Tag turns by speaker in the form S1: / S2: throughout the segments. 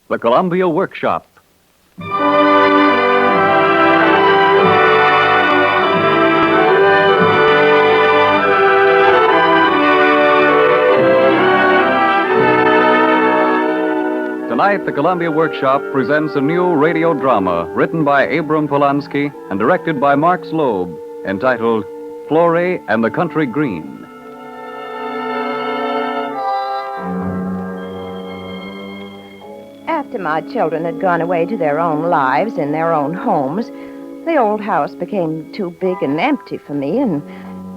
S1: The Columbia Workshop. Tonight, the Columbia Workshop presents a new radio drama written by Abram Polanski and directed by Mark Slobe, entitled Florrie and the Country Green.
S2: After my children had gone away to their own lives in their own homes, the old house became too big and empty for me, and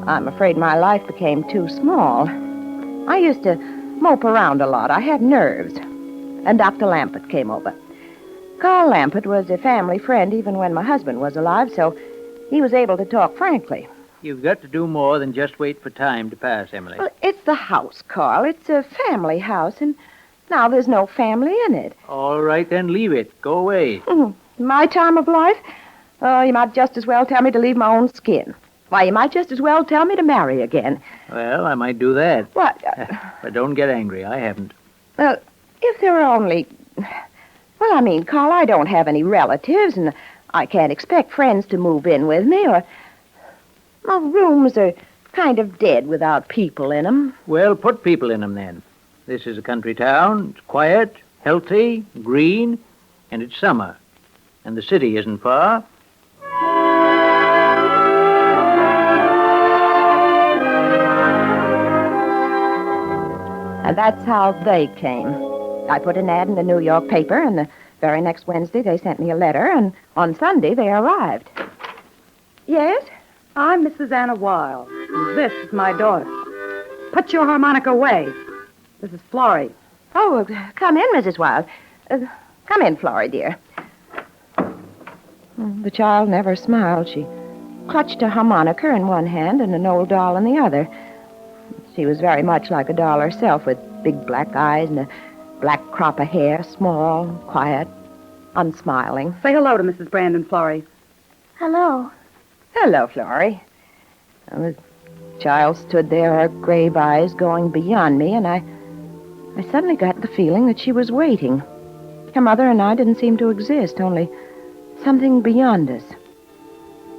S2: I'm afraid my life became too small. I used to mope around a lot. I had nerves. And Dr. Lampert came over. Carl Lampert was a family friend even when my husband was alive, so he was able to talk frankly.
S3: You've got to do more than just wait for time to pass, Emily.
S2: Well, it's the house, Carl. It's a family house, and now there's no family in it.
S3: All right, then leave it. Go away.
S2: My time of life? Oh, you might just as well tell me to leave my own skin. Why, you might just as well tell me to marry again.
S3: Well, I might do that.
S2: What?
S3: But don't get angry. I haven't.
S2: Well, if there were only... Well, I mean, Carl, I don't have any relatives, and I can't expect friends to move in with me, or... Well, rooms are kind of dead without people in them.
S3: Well, put people in them, then. This is a country town. It's quiet, healthy, green, and it's summer. And the city isn't far.
S2: And that's how they came. I put an ad in the New York paper, and the very next Wednesday they sent me a letter, and on Sunday they arrived. Yes?
S4: I'm Mrs. Anna Wilde, and this is my daughter. Put your harmonica away. This is Florrie.
S2: Oh, come in, Mrs. Wilde. Come in, Florrie, dear. The child never smiled. She clutched a harmonica in one hand and an old doll in the other. She was very much like a doll herself, with big black eyes and a black crop of hair, small, quiet, unsmiling.
S4: Say hello to Mrs. Brandon, Florrie.
S2: Hello. Hello, Florrie. And the child stood there, her grave eyes going beyond me, and I suddenly got the feeling that she was waiting. Her mother and I didn't seem to exist, only something beyond us.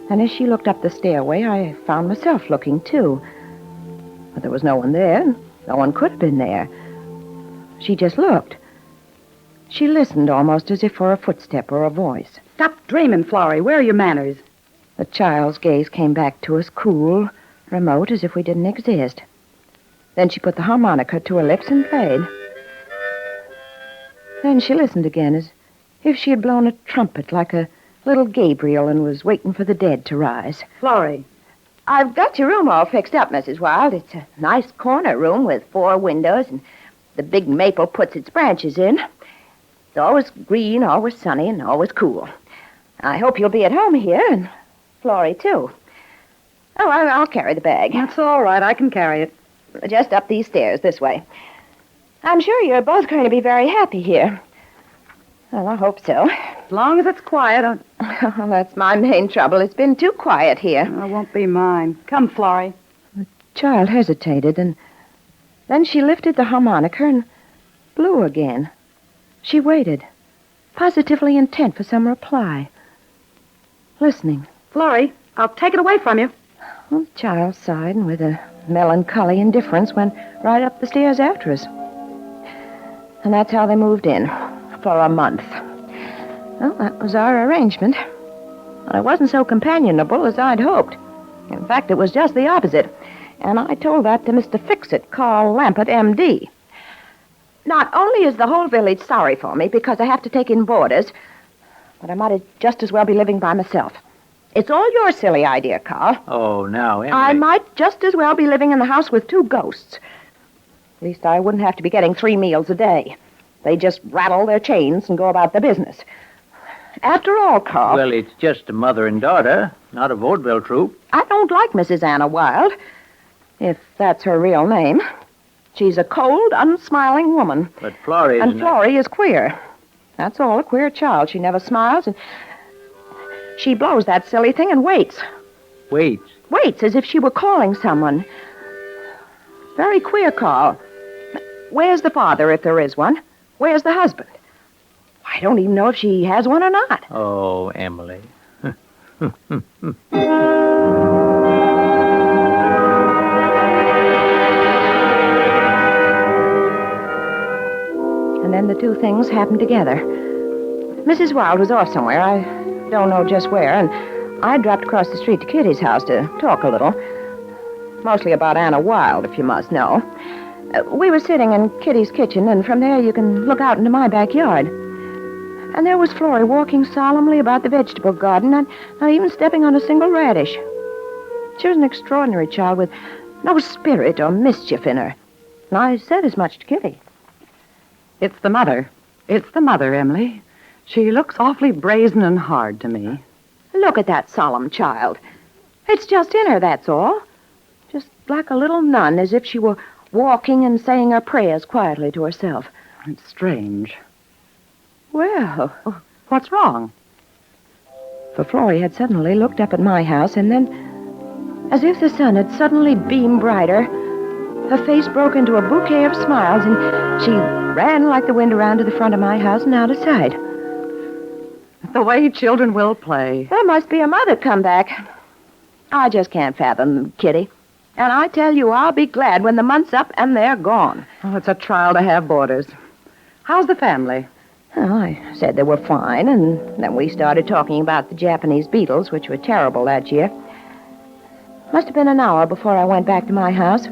S2: And as she looked up the stairway, I found myself looking, too. But there was no one there. No one could have been there. She just looked. She listened almost as if for a footstep or a voice.
S4: Stop dreaming, Florrie. Where are your manners?
S2: The child's gaze came back to us, cool, remote, as if we didn't exist. Then she put the harmonica to her lips and played. Then she listened again, as if she had blown a trumpet like a little Gabriel and was waiting for the dead to rise.
S4: Florrie.
S2: I've got your room all fixed up, Mrs. Wilde. It's a nice corner room with 4 windows, and the big maple puts its branches in. It's always green, always sunny, and always cool. I hope you'll be at home here, and Florrie, too. Oh, I'll carry the bag.
S4: That's all right. I can carry it.
S2: Just up these stairs, this way. I'm sure you're both going to be very happy here. Well, I hope so.
S4: As long as it's quiet,
S2: Well, that's my main trouble. It's been too quiet here.
S4: It won't be mine. Come, Florrie.
S2: The child hesitated, and then she lifted the harmonica and blew again. She waited, positively intent for some reply. Listening.
S4: Florrie, I'll take it away from you.
S2: Well, the child sighed and with a melancholy indifference went right up the stairs after us. And that's how they moved in, for a month. Well, that was our arrangement. I wasn't so companionable as I'd hoped. In fact, it was just the opposite. And I told that to Mr. Fix-It, Carl Lampert, M.D. Not only is the whole village sorry for me because I have to take in boarders, but I might just as well be living by myself. It's all your silly idea, Carl.
S3: Oh, now, Emily.
S2: I might just as well be living in the house with 2 ghosts. At least I wouldn't have to be getting 3 meals a day. They just rattle their chains and go about their business. After all, Carl...
S3: Well, it's just a mother and daughter, not a vaudeville troupe.
S2: I don't like Mrs. Anna Wilde, if that's her real name. She's a cold, unsmiling woman.
S3: But Florrie
S2: And Florrie is queer. That's all, a queer child. She never smiles, and she blows that silly thing and waits.
S3: Waits?
S2: Waits, as if she were calling someone. Very queer, Carl. Where's the father, if there is one? Where's the husband? I don't even know if she has one or not.
S3: Oh, Emily.
S2: And then the two things happened together. Mrs. Wilde was off somewhere. I don't know just where, and I dropped across the street to Kitty's house to talk a little. Mostly about Anna Wilde, if you must know. We were sitting in Kitty's kitchen, and from there you can look out into my backyard. And there was Florrie walking solemnly about the vegetable garden, not even stepping on a single radish. She was an extraordinary child with no spirit or mischief in her. And I said as much to Kitty.
S4: It's the mother. It's the mother, Emily. She looks awfully brazen and hard to me.
S2: Look at that solemn child. It's just in her, that's all. Just like a little nun, as if she were walking and saying her prayers quietly to herself.
S4: It's strange.
S2: Well,
S4: What's wrong?
S2: for Florrie had suddenly looked up at my house, and then, as if the sun had suddenly beamed brighter, her face broke into a bouquet of smiles, and she ran like the wind around to the front of my house and out of sight.
S4: The way children will play.
S2: There must be a mother come back. I just can't fathom them, Kitty. And I tell you, I'll be glad when the month's up and they're gone.
S4: Oh, it's a trial to have boarders. How's the family?
S2: Well, I said they were fine, and then we started talking about the Japanese beetles, which were terrible that year. Must have been an hour before I went back to my house.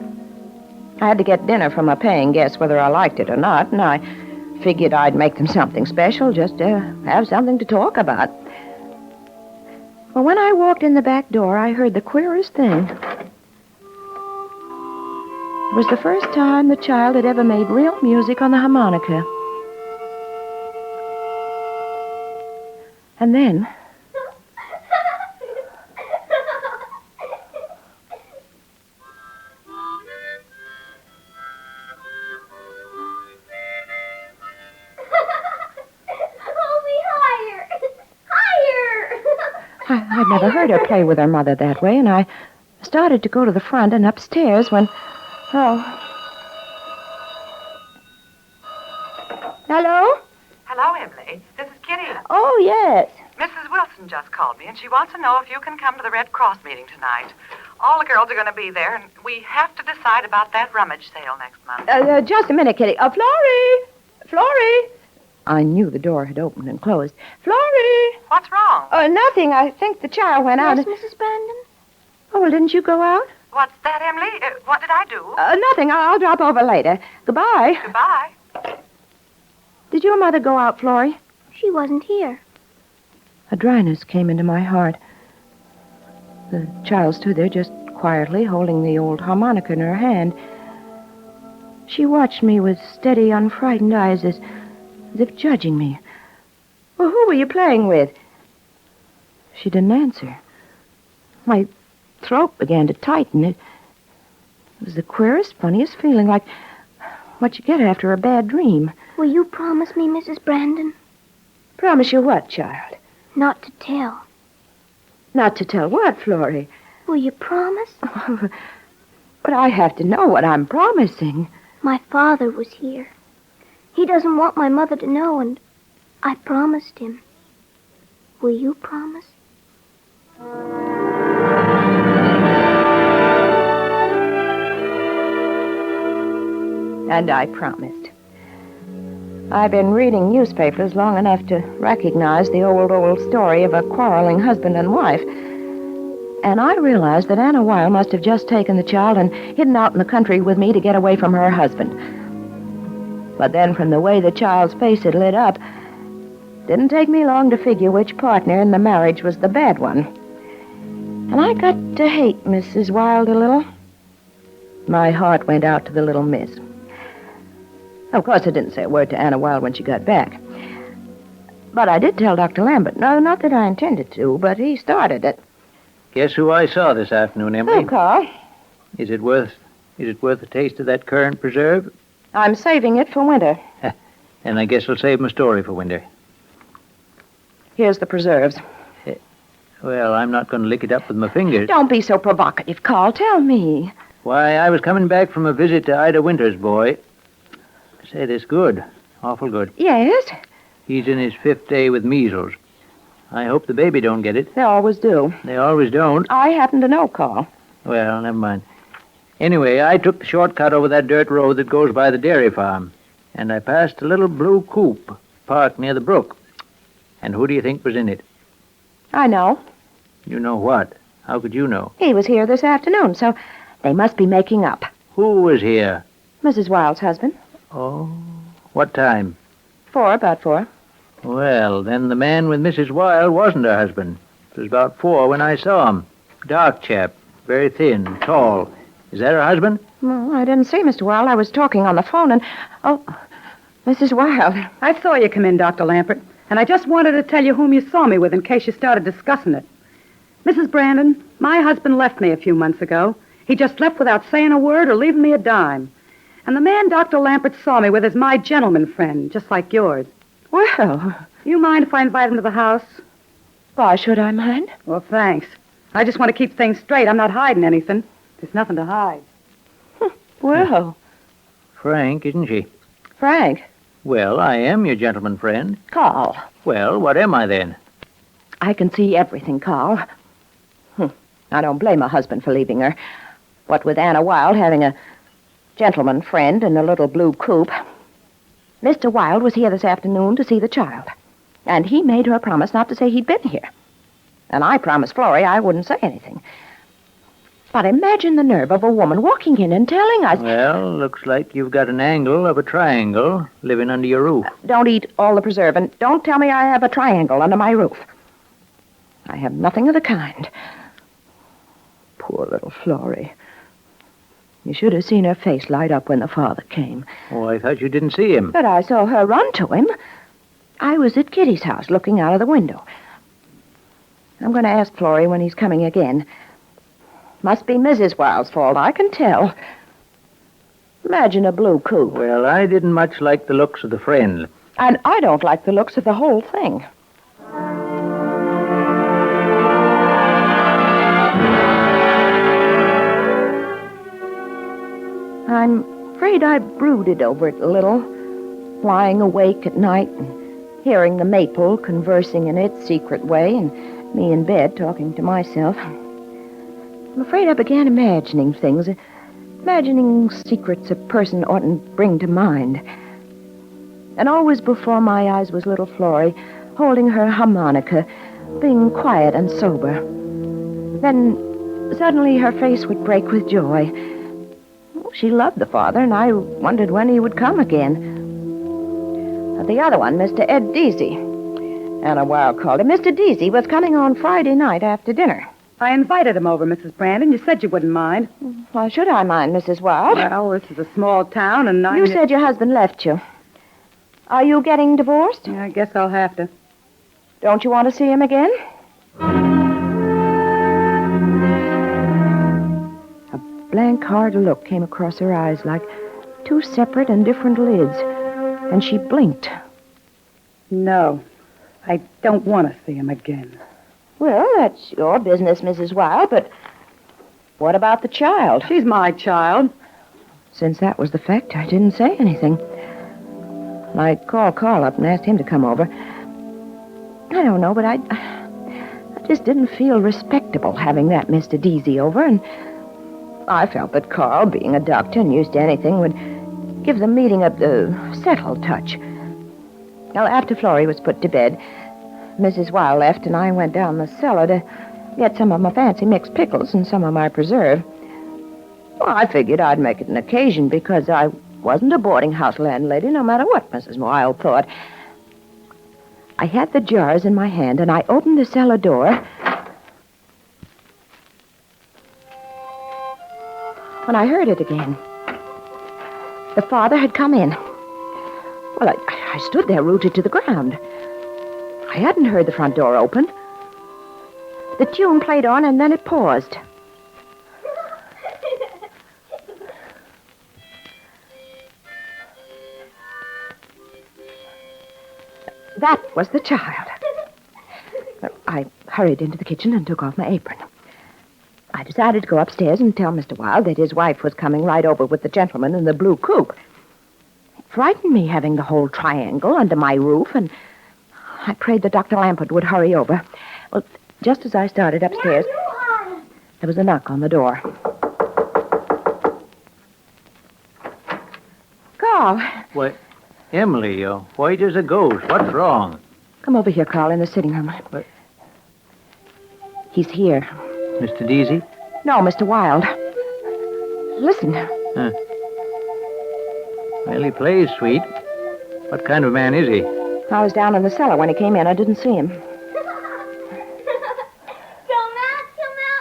S2: I had to get dinner from a paying guest whether I liked it or not, and I figured I'd make them something special just to have something to talk about. Well, when I walked in the back door, I heard the queerest thing. It was the first time the child had ever made real music on the harmonica. And then... I'd never heard her play with her mother that way, and I started to go to the front and upstairs when... Oh. Hello?
S5: Hello, Emily. This is Kitty.
S2: Oh, yes.
S5: Mrs. Wilson just called me, and she wants to know if you can come to the Red Cross meeting tonight. All the girls are going to be there, and we have to decide about that rummage sale next month.
S2: Just a minute, Kitty. Florrie! Florrie! I knew the door had opened and closed. Florrie!
S5: What's wrong?
S2: Nothing. I think the child went out.
S6: Yes, Mrs. Brandon?
S2: Oh, well, didn't you go out?
S5: What's that, Emily? What did I do?
S2: Nothing. I'll drop over later. Goodbye.
S5: Goodbye.
S2: Did your mother go out, Florrie?
S6: She wasn't here.
S2: A dryness came into my heart. The child stood there just quietly, holding the old harmonica in her hand. She watched me with steady, unfrightened eyes, as if judging me. Well, who were you playing with? She didn't answer. My throat began to tighten. It was the queerest, funniest feeling, like what you get after a bad dream.
S6: Will you promise me, Mrs. Brandon?
S2: Promise you what, child?
S6: Not to tell.
S2: Not to tell what, Florrie?
S6: Will you promise?
S2: But I have to know what I'm promising.
S6: My father was here. He doesn't want my mother to know, and I promised him. Will you promise?
S2: And I promised. I've been reading newspapers long enough to recognize the old story of a quarreling husband and wife. And I realized that Anna Wilde must have just taken the child and hidden out in the country with me to get away from her husband. But then from the way the child's face had lit up, didn't take me long to figure which partner in the marriage was the bad one. And I got to hate Mrs. Wilde a little. My heart went out to the little miss. Of course, I didn't say a word to Anna Wilde when she got back. But I did tell Dr. Lambert. No, not that I intended to, but he started it.
S3: Guess who I saw this afternoon, Emily?
S2: Oh, Carl.
S3: Is it worth a taste of that currant preserve?
S2: I'm saving it for winter.
S3: And I guess I'll save my story for winter.
S2: Here's the preserves.
S3: Well, I'm not going to lick it up with my fingers.
S2: Don't be so provocative, Carl. Tell me.
S3: Why, I was coming back from a visit to Ida Winter's boy. Say, this good. Awful good.
S2: Yes?
S3: He's in his 5th day with measles. I hope the baby don't get it.
S2: They always do.
S3: They always don't.
S2: I happen to know, Carl.
S3: Well, never mind. Anyway, I took the shortcut over that dirt road that goes by the dairy farm, and I passed a little blue coupe parked near the brook. And who do you think was in it?
S2: I know.
S3: You know what? How could you know?
S2: He was here this afternoon, so they must be making up.
S3: Who was here?
S2: Mrs. Wilde's husband.
S3: Oh, what time?
S2: About 4.
S3: Well, then the man with Mrs. Wilde wasn't her husband. It was about 4 when I saw him. Dark chap, very thin, tall. Is that her husband?
S2: Well, I didn't see Mr. Wilde. I was talking on the phone, and... Oh, Mrs. Wilde.
S4: I saw you come in, Dr. Lampert, and I just wanted to tell you whom you saw me with in case you started discussing it. Mrs. Brandon, my husband left me a few months ago. He just left without saying a word or leaving me a dime. And the man Dr. Lampert saw me with is my gentleman friend, just like yours.
S2: Well,
S4: You mind if I invite him to the house?
S2: why should I mind?
S4: Well, thanks. I just want to keep things straight. I'm not hiding anything. There's nothing to hide.
S2: Well,
S3: Frank, isn't she?
S2: Frank.
S3: Well, I am your gentleman friend.
S2: Carl.
S3: Well, what am I then?
S2: I can see everything, Carl. I don't blame her husband for leaving her. What with Anna Wilde having a gentleman friend in a little blue coupe. Mr. Wilde was here this afternoon to see the child. And he made her promise not to say he'd been here. And I promised Florrie I wouldn't say anything. But imagine the nerve of a woman walking in and telling us...
S3: Well, looks like you've got an angle of a triangle living under your roof.
S2: Don't eat all the preserve, and don't tell me I have a triangle under my roof. I have nothing of the kind. Poor little Florrie. You should have seen her face light up when the father came.
S3: Oh, I thought you didn't see him.
S2: But I saw her run to him. I was at Kitty's house looking out of the window. I'm going to ask Florrie when he's coming again. Must be Mrs. Wilde's fault, I can tell. Imagine a blue coupe.
S3: Well, I didn't much like the looks of the friend.
S2: And I don't like the looks of the whole thing. I'm afraid I brooded over it a little, lying awake at night and hearing the maple conversing in its secret way and me in bed talking to myself. I'm afraid I began imagining things, imagining secrets a person oughtn't bring to mind. And always before my eyes was little Florrie, holding her harmonica, being quiet and sober. Then suddenly her face would break with joy. She loved the father, and I wondered when he would come again. But the other one, Mr. Ed Deasy, Anna Wilde called him, Mr. Deasy was coming on Friday night after dinner.
S4: I invited him over, Mrs. Brandon. You said you wouldn't mind.
S2: Why should I mind, Mrs. Wilde?
S4: Well, this is a small town, and
S2: You said your husband left you. Are you getting divorced?
S4: Yeah, I guess I'll have to.
S2: Don't you want to see him again? A blank, hard look came across her eyes like two separate and different lids, and she blinked.
S4: No, I don't want to see him again.
S2: Well, that's your business, Mrs. Wilde, but what about the child?
S4: She's my child.
S2: Since that was the fact, I didn't say anything. I called Carl up and asked him to come over. I don't know, but I just didn't feel respectable having that Mr. Deasy over, and I felt that Carl, being a doctor and used to anything, would give the meeting a settled touch. Well, after Florrie was put to bed, Mrs. Wilde left, and I went down the cellar to get some of my fancy mixed pickles and some of my preserve. Well, I figured I'd make it an occasion because I wasn't a boarding house landlady, no matter what Mrs. Wilde thought. I had the jars in my hand, and I opened the cellar door. When I heard it again, the father had come in. Well, I stood there rooted to the ground. I hadn't heard the front door open. The tune played on, and then it paused. That was the child. I hurried into the kitchen and took off my apron. I decided to go upstairs and tell Mr. Wilde that his wife was coming right over with the gentleman in the blue coupe. It frightened me having the whole triangle under my roof, and I prayed that Dr. Lampert would hurry over. Well, just as I started upstairs, there was a knock on the door. Carl.
S3: What? Emily, you're white as a ghost. What's wrong?
S2: Come over here, Carl, in the sitting room.
S3: What?
S2: He's here.
S3: Mr. Deasy?
S2: No, Mr. Wilde. Listen.
S3: Huh. Well, he plays sweet. What kind of man is he?
S2: I was down in the cellar when he came in. I didn't see him.
S6: Come out,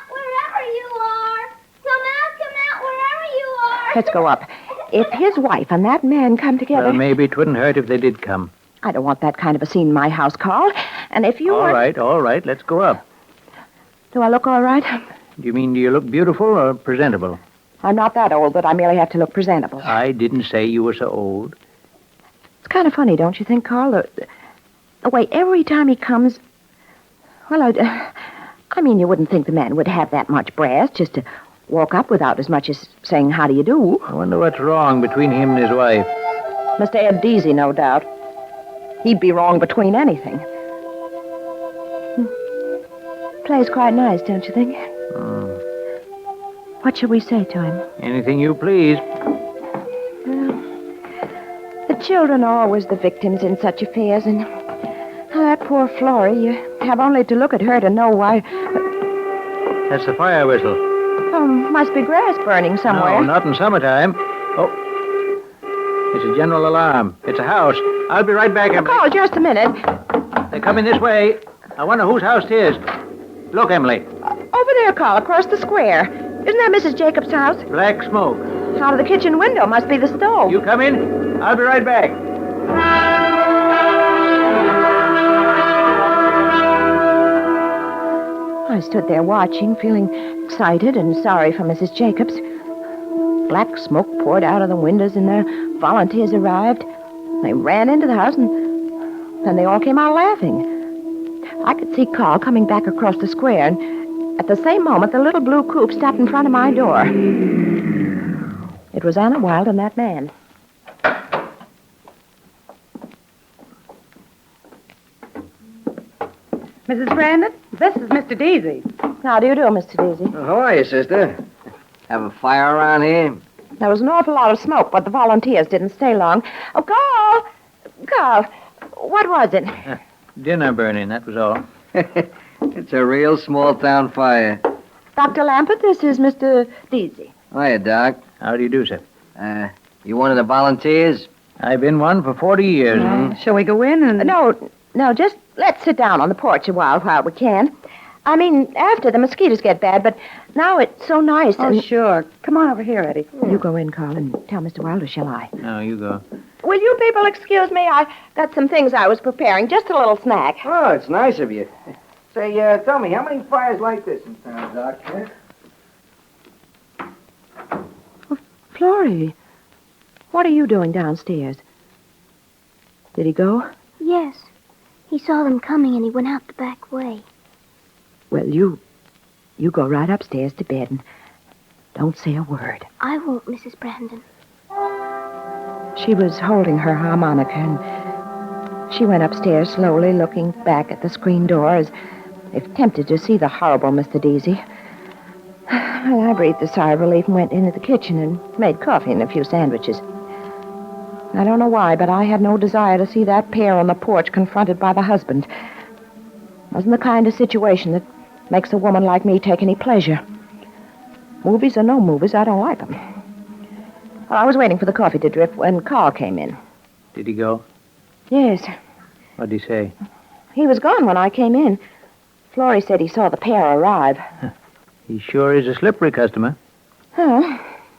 S6: wherever you are. Come out, wherever you are.
S2: Let's go up. If his wife and that man come together...
S3: Well, maybe it wouldn't hurt if they did come.
S2: I don't want that kind of a scene in my house, Carl. And if you
S3: All right. Let's go up.
S2: Do I look all right?
S3: Do you mean do you look beautiful or presentable?
S2: I'm not that old, but I merely have to look presentable.
S3: I didn't say you were so old.
S2: It's kind of funny, don't you think, Carl? The way every time he comes... Well, I mean, you wouldn't think the man would have that much brass just to walk up without as much as saying, how do you do?
S3: I wonder what's wrong between him and his wife.
S2: Mr. Ed Deasy, no doubt. He'd be wrong between anything. Plays quite nice, don't you think? What shall we say to him?
S3: Anything you please.
S2: The children are always the victims in such affairs, and that poor Florrie, you have only to look at her to know why...
S3: That's the fire whistle.
S2: Oh, must be grass burning somewhere.
S3: No, not in summertime. Oh, it's a general alarm. It's a house. I'll be right back, Emily.
S2: Carl, just a minute.
S3: They're coming this way. I wonder whose house it is. Look, Emily.
S2: Over there, Carl, across the square. Isn't that Mrs. Jacobs' house?
S3: Black smoke.
S2: Out of the kitchen window. Must be the stove.
S3: You come in. I'll be right back.
S2: I stood there watching, feeling excited and sorry for Mrs. Jacobs. Black smoke poured out of the windows, and the volunteers arrived. They ran into the house, and then they all came out laughing. I could see Carl coming back across the square, and at the same moment, the little blue coupe stopped in front of my door. It was Anna Wilde and that man.
S4: Mrs. Brandon, this is Mr. Deasy.
S2: How do you do, Mr. Deasy?
S7: How are you, sister? Have a fire around here?
S2: There was an awful lot of smoke, but the volunteers didn't stay long. Oh, Carl, what was it?
S3: Dinner burning, that was all.
S7: It's a real small-town fire.
S2: Dr. Lampert, this is Mr. Deasy.
S7: Hiya, Doc.
S3: How do you do, sir?
S7: You one of the volunteers?
S3: I've been one for 40 years.
S4: Shall we go in and...
S2: No, just let's sit down on the porch a while we can. I mean, after the mosquitoes get bad, but now it's so nice.
S4: Oh, sure. Come on over here, Eddie.
S2: You go in, Carl, and tell Mr. Wilde, or shall I?
S3: No, you go.
S2: Will you people excuse me? I got some things I was preparing, just a little snack.
S7: Oh, it's nice of you. Say, tell me, how many fires like this in town, Doc?
S2: Florrie, what are you doing downstairs? Did he go?
S6: Yes. He saw them coming and he went out the back way.
S2: Well, you go right upstairs to bed and don't say a word.
S6: I won't, Mrs. Brandon.
S2: She was holding her harmonica, and she went upstairs slowly, looking back at the screen door as if tempted to see the horrible Mr. Deasy. Well, I breathed a sigh of relief and went into the kitchen and made coffee and a few sandwiches. I don't know why, but I had no desire to see that pair on the porch confronted by the husband. It wasn't the kind of situation that makes a woman like me take any pleasure. Movies or no movies, I don't like them. Well, I was waiting for the coffee to drip when Carl came in.
S3: Did he go?
S2: Yes.
S3: What'd he say?
S2: He was gone when I came in. Florrie said he saw the pair arrive.
S3: He sure is a slippery customer.
S2: Huh.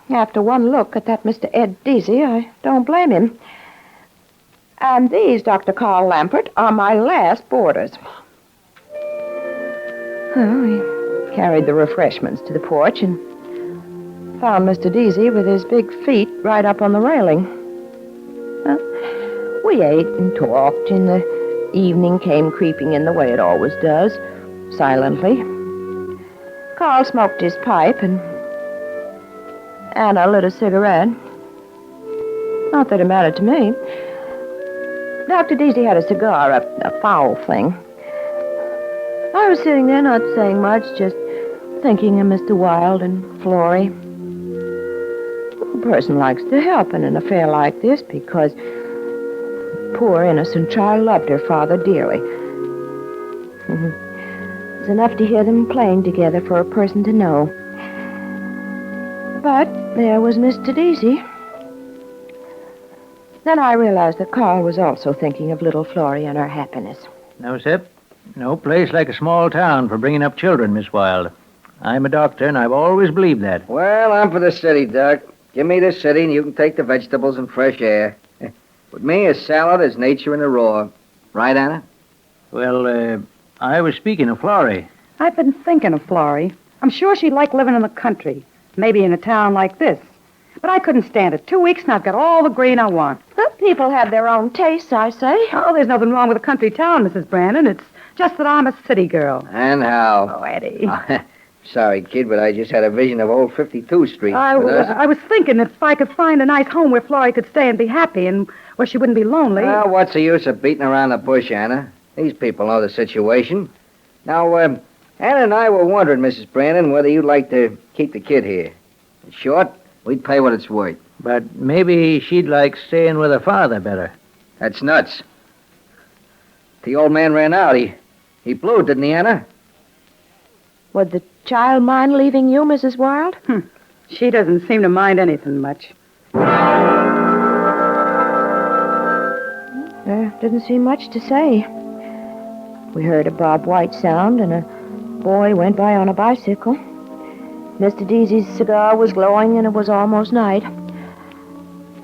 S2: After one look at that Mr. Ed Deasy, I don't blame him. And these, Dr. Carl Lampert, are my last boarders. Well, we carried the refreshments to the porch and found Mr. Deasy with his big feet right up on the railing. Well, we ate and talked, and the evening came creeping in the way it always does, silently. Carl smoked his pipe, and Anna lit a cigarette. Not that it mattered to me. Dr. Deasy had a cigar, a foul thing. I was sitting there not saying much, just thinking of Mr. Wilde and Florrie. A person likes to help in an affair like this because poor innocent child loved her father dearly. It was enough to hear them playing together for a person to know. But there was Mr. Deasy. Then I realized that Carl was also thinking of little Florrie and her happiness.
S3: No, Sip. No place like a small town for bringing up children, Miss Wilde. I'm a doctor, and I've always believed that.
S7: Well, I'm for the city, Doc. Give me the city, and you can take the vegetables and fresh air. With me, a salad is nature in the raw. Right, Anna?
S3: Well, I was speaking of Florrie.
S4: I've been thinking of Florrie. I'm sure she'd like living in the country, maybe in a town like this. But I couldn't stand it. 2 weeks, and I've got all the green I want.
S2: Well, people have their own tastes, I say.
S4: Oh, there's nothing wrong with a country town, Mrs. Brandon. It's just that I'm a city girl.
S7: And how?
S4: Oh, Eddie.
S7: Sorry, kid, but I just had a vision of old 52nd Street.
S4: I was thinking if I could find a nice home where Florrie could stay and be happy and where she wouldn't be lonely.
S7: Well, what's the use of beating around the bush, Anna? These people know the situation. Now, Anna and I were wondering, Mrs. Brandon, whether you'd like to keep the kid here. In short, we'd pay what it's worth.
S3: But maybe she'd like staying with her father better.
S7: That's nuts. The old man ran out. He blew, didn't he, Anna?
S2: Would the child mind leaving you, Mrs. Wilde?
S4: She doesn't seem to mind anything much.
S2: There didn't seem much to say. We heard a Bob White sound, and a boy went by on a bicycle. Mr. Deasy's cigar was glowing, and it was almost night.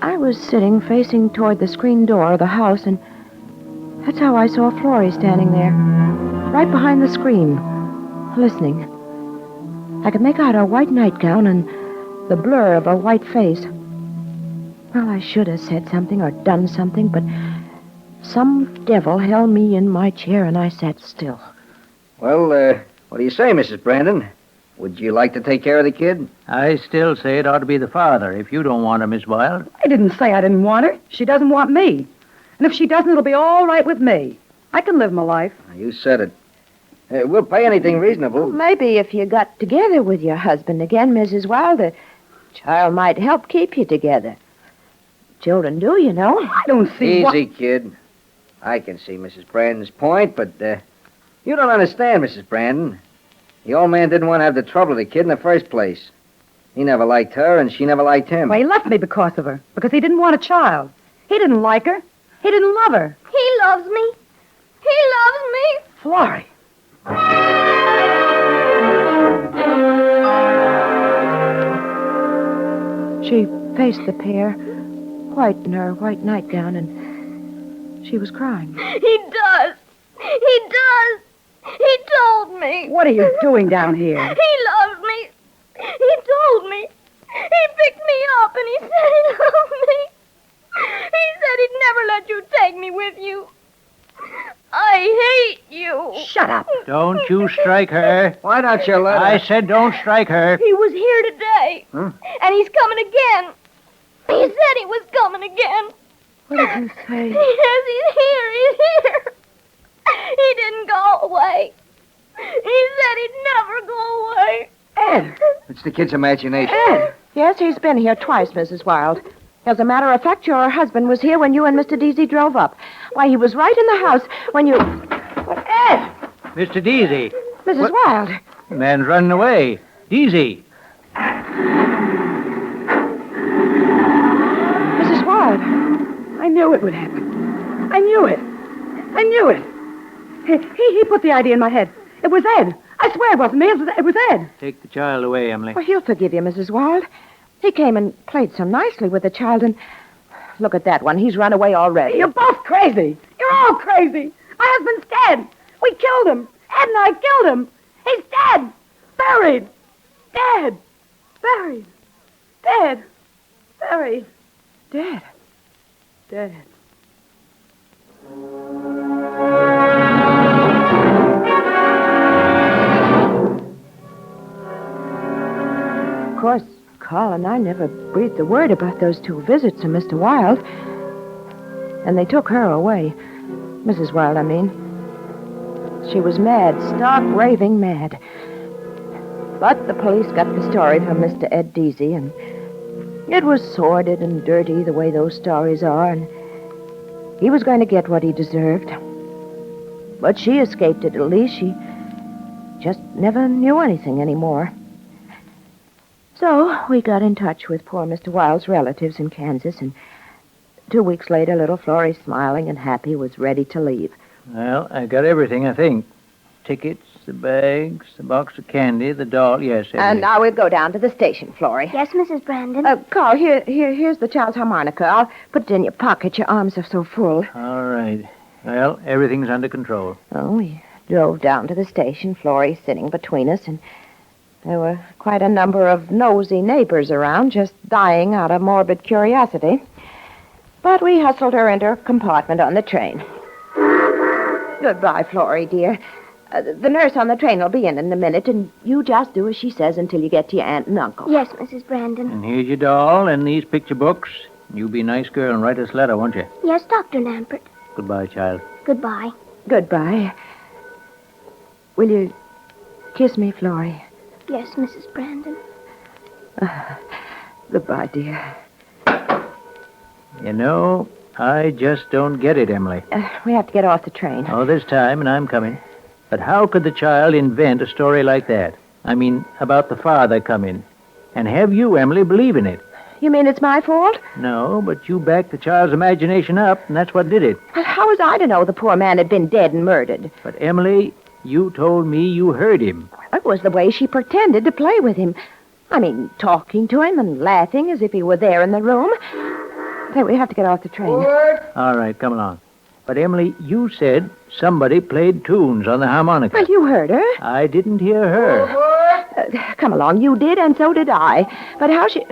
S2: I was sitting facing toward the screen door of the house, and that's how I saw Florrie standing there, right behind the screen, listening. I could make out her white nightgown and the blur of her white face. Well, I should have said something or done something, but some devil held me in my chair, and I sat still.
S7: Well, what do you say, Mrs. Brandon? Would you like to take care of the kid?
S3: I still say it ought to be the father, if you don't want her, Miss Wilde.
S4: I didn't say I didn't want her. She doesn't want me. And if she doesn't, it'll be all right with me. I can live my life.
S7: You said it. We'll pay anything reasonable.
S2: Maybe if you got together with your husband again, Mrs. Wilde, the child might help keep you together. Children do, you know.
S4: I don't see
S7: Easy, kid. I can see Mrs. Brandon's point, but you don't understand, Mrs. Brandon. The old man didn't want to have the trouble of the kid in the first place. He never liked her, and she never liked him.
S4: Well, he left me because of her, because he didn't want a child. He didn't like her. He didn't love her.
S6: He loves me. He loves me.
S4: Florrie.
S2: She faced the pair, white in her white nightgown, and she was crying.
S6: He does. He does. He told me.
S4: What are you doing down here?
S6: He loves me. He told me. He picked me up and he said he loved me. He said he'd never let you take me with you. I hate you.
S4: Shut up.
S3: Don't you strike her.
S7: Why don't you let her?
S3: I said don't strike her.
S6: He was here today.
S7: Huh?
S6: And he's coming again. He said he was coming again.
S2: What did you say?
S6: Yes, he's here. He's here. He didn't go away. He said he'd never go away.
S4: Ed.
S7: It's the kid's imagination.
S4: Ed.
S2: Yes, he's been here twice, Mrs. Wilde. As a matter of fact, your husband was here when you and Mr. Deasy drove up. Why, he was right in the house when you...
S4: Ed.
S3: Mr. Deasy.
S2: Mrs. Wilde.
S3: The man's running away. Deasy.
S2: Mrs. Wilde.
S4: I knew it would happen. I knew it. I knew it. He put the idea in my head. It was Ed. I swear it wasn't me. It was Ed.
S3: Take the child away, Emily.
S2: Well, he'll forgive you, Mrs. Wilde. He came and played so nicely with the child, and look at that one. He's run away already.
S4: You're both crazy. You're all crazy. My husband's dead. We killed him. Ed and I killed him. He's dead. Buried. Dead. Buried. Dead. Buried.
S2: Dead.
S4: Dead.
S2: Of course, Carl and I never breathed a word about those two visits of Mr. Wilde. and they took her away. Mrs. Wilde, I mean. She was mad, stark, raving mad. But the police got the story from Mr. Ed Deasy, and it was sordid and dirty the way those stories are, and he was going to get what he deserved. But she escaped it, at least. She just never knew anything anymore. So we got in touch with poor Mr. Wilde's relatives in Kansas, and 2 weeks later, little Florrie, smiling and happy, was ready to leave.
S3: Well, I got everything, I think. Tickets, the bags, the box of candy, the doll. Yes, everything.
S2: And now we'll go down to the station, Florrie.
S6: Yes, Mrs. Brandon.
S2: Carl, here's the child's harmonica. I'll put it in your pocket. Your arms are so full.
S3: All right. Well, everything's under control.
S2: Oh, we drove down to the station, Florrie sitting between us, and there were quite a number of nosy neighbors around, just dying out of morbid curiosity. But we hustled her into a compartment on the train. Goodbye, Florrie, dear. The nurse on the train will be in a minute, and you just do as she says until you get to your aunt and uncle.
S6: Yes, Mrs. Brandon.
S3: And here's your doll and these picture books. You be a nice girl and write us a letter, won't you?
S6: Yes, Dr. Lampert.
S3: Goodbye, child.
S6: Goodbye.
S2: Goodbye. Will you kiss me, Florrie?
S6: Yes, Mrs. Brandon.
S2: Goodbye, dear.
S3: You know, I just don't get it, Emily.
S2: We have to get off the train.
S3: Oh, there's time, and I'm coming. But how could the child invent a story like that? I mean, about the father coming. And have you, Emily, believe in it?
S2: You mean it's my fault?
S3: No, but you backed the child's imagination up, and that's what did it.
S2: Well, how was I to know the poor man had been dead and murdered?
S3: But, Emily, you told me you heard him.
S2: It was the way she pretended to play with him. I mean, talking to him and laughing as if he were there in the room. Hey, we have to get off the train.
S3: All right, come along. But, Emily, you said somebody played tunes on the harmonica.
S2: Well, you heard her.
S3: I didn't hear her.
S2: Come along, you did, and so did I. But how she...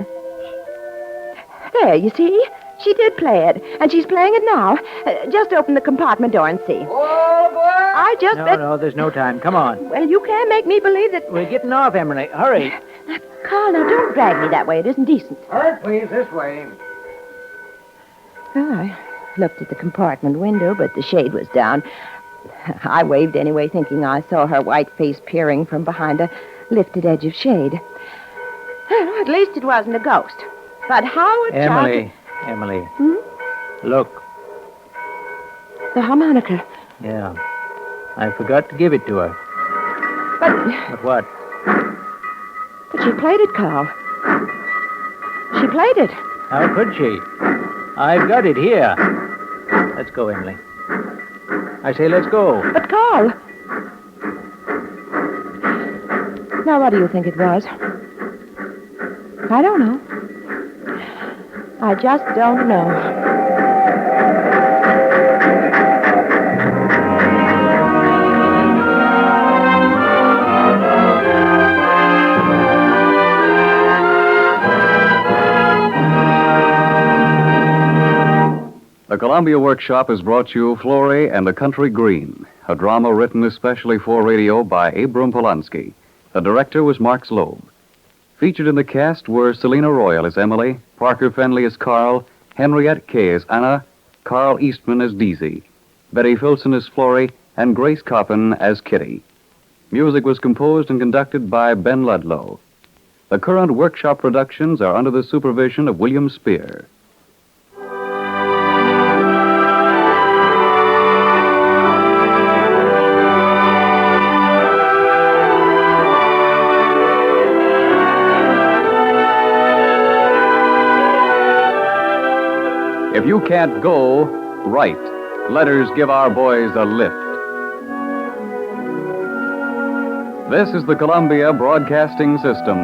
S2: There, you see? She did play it, and she's playing it now. Just open the compartment door and see. I just...
S3: No, there's no time. Come on.
S2: Well, you can't make me believe that...
S3: We're getting off, Emily. Hurry.
S2: Carl, now, don't drag me that way. It isn't decent.
S7: All right, please, this way.
S2: Well, I looked at the compartment window, but the shade was down. I waved anyway, thinking I saw her white face peering from behind a lifted edge of shade. Well, at least it wasn't a ghost. But how a child...
S3: Emily.
S2: Hmm?
S3: Look.
S2: The harmonica.
S3: Yeah. I forgot to give it to her. But what?
S2: But she played it, Carl. She played it.
S3: How could she? I've got it here. Let's go, Emily. I say let's go.
S2: But, Carl... Now, what do you think it was? I don't know. I just don't know.
S1: The Columbia Workshop has brought you Florrie and the Country Green, a drama written especially for radio by Abram Polanski. The director was Mark Slobe. Featured in the cast were Selina Royal as Emily, Parker Fenley as Carl, Henriette Kay as Anna, Carl Eastman as Deasy, Betty Filson as Florrie, and Grace Coppin as Kitty. Music was composed and conducted by Ben Ludlow. The current workshop productions are under the supervision of William Spear. If you can't go, write. Letters give our boys a lift. This is the Columbia Broadcasting System.